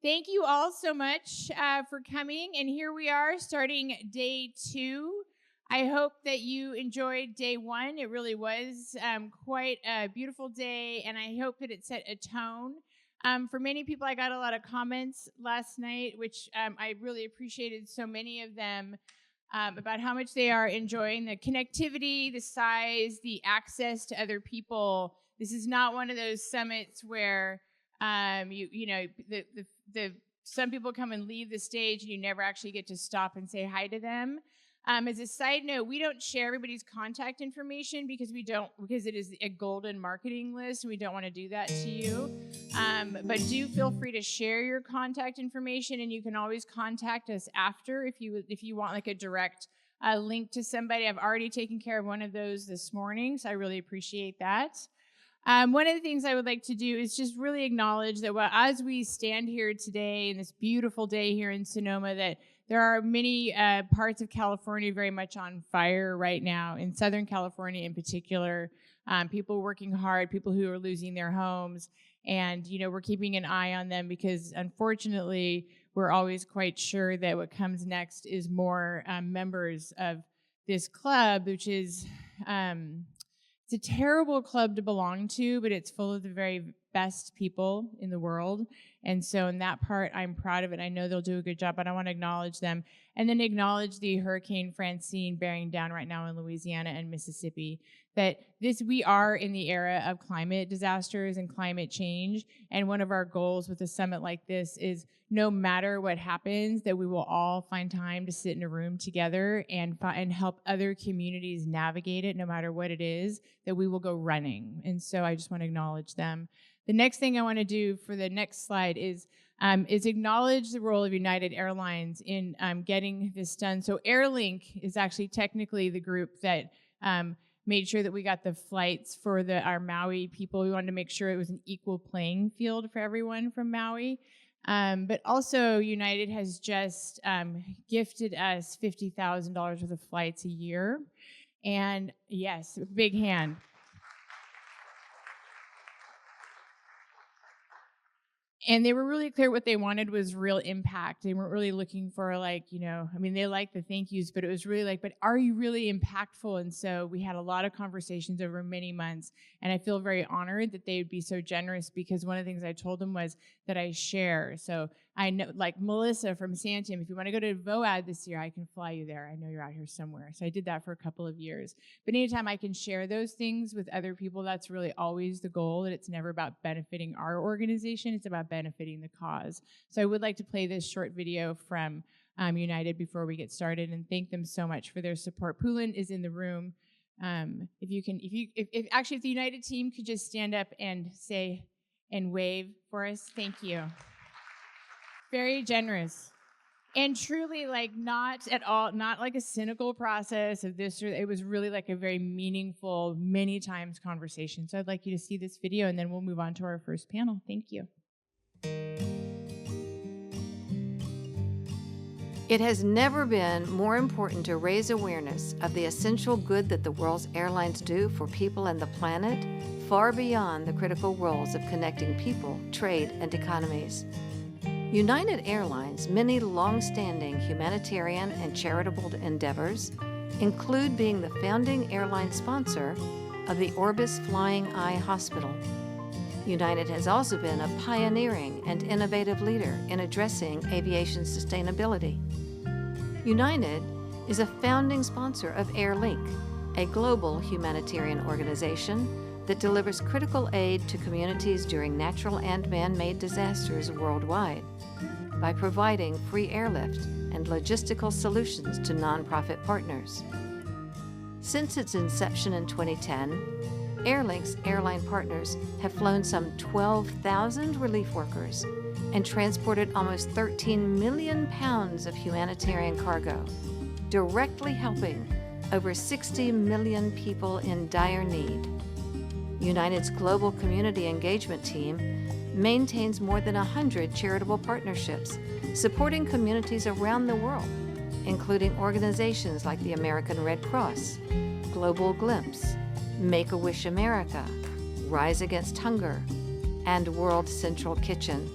Thank you all so much for coming. And here we are starting day 2. I hope that you enjoyed day 1. It really was quite a beautiful day, and I hope that it set a tone. For many people, I got a lot of comments last night, which I really appreciated so many of them about how much they are enjoying the connectivity, the size, the access to other people. This is not one of those summits where the some people come and leave the stage and you never actually get to stop and say hi to them. As a side note, we don't share everybody's contact information because it is a golden marketing list, and we don't want to do that to you. But do feel free to share your contact information, and you can always contact us after if you want like a direct link to somebody. I've already taken care of one of those this morning, so I really appreciate that. One of the things I would like to do is just really acknowledge that as we stand here today in this beautiful day here in Sonoma, that there are many parts of California very much on fire right now, in Southern California in particular. People working hard, people who are losing their homes, and we're keeping an eye on them because unfortunately we're always quite sure that what comes next is more members of this club, which is it's a terrible club to belong to, but it's full of the very best people in the world. And so in that part, I'm proud of it. I know they'll do a good job, but I want to acknowledge them. And then acknowledge the Hurricane Francine bearing down right now in Louisiana and Mississippi. That we are in the era of climate disasters and climate change. And one of our goals with a summit like this is no matter what happens, that we will all find time to sit in a room together and help other communities navigate it, no matter what it is, that we will go running. And so I just want to acknowledge them. The next thing I want to do for the next slide is acknowledge the role of United Airlines in getting this done. So Airlink is actually technically the group that made sure that we got the flights for our Maui people. We wanted to make sure it was an equal playing field for everyone from Maui. But also United has just gifted us $50,000 worth of flights a year. And yes, big hand. And they were really clear what they wanted was real impact. They weren't really looking for they liked the thank yous, but it was really but are you really impactful? And so we had a lot of conversations over many months, and I feel very honored that they would be so generous because one of the things I told them was that I share. So I know, like Melissa from Santiam, if you want to go to VOAD this year, I can fly you there. I know you're out here somewhere. So I did that for a couple of years. But anytime I can share those things with other people, that's really always the goal, that it's never about benefiting our organization, it's about benefiting the cause. So I would like to play this short video from United before we get started and thank them so much for their support. Poulin is in the room. If the United team could just stand up and say and wave for us, thank you. Very generous. And truly, not at all, not like a cynical process of this, it was really like a very meaningful, many times conversation. So I'd like you to see this video, and then we'll move on to our first panel. Thank you. It has never been more important to raise awareness of the essential good that the world's airlines do for people and the planet, far beyond the critical roles of connecting people, trade, and economies. United Airlines' many long-standing humanitarian and charitable endeavors include being the founding airline sponsor of the Orbis Flying Eye Hospital. United has also been a pioneering and innovative leader in addressing aviation sustainability. United is a founding sponsor of Airlink, a global humanitarian organization that delivers critical aid to communities during natural and man-made disasters worldwide by providing free airlift and logistical solutions to nonprofit partners. Since its inception in 2010, Airlink's airline partners have flown some 12,000 relief workers and transported almost 13 million pounds of humanitarian cargo, directly helping over 60 million people in dire need. United's global community engagement team maintains more than 100 charitable partnerships supporting communities around the world, including organizations like the American Red Cross, Global Glimpse, Make-A-Wish America, Rise Against Hunger, and World Central Kitchen.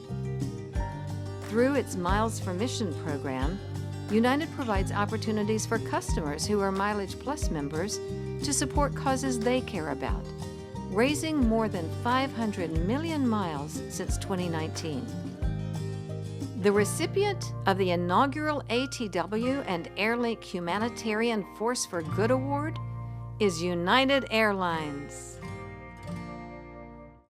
Through its Miles for Mission program, United provides opportunities for customers who are Mileage Plus members to support causes they care about, raising more than 500 million miles since 2019. The recipient of the inaugural ATW and Airlink Humanitarian Force for Good Award is United Airlines.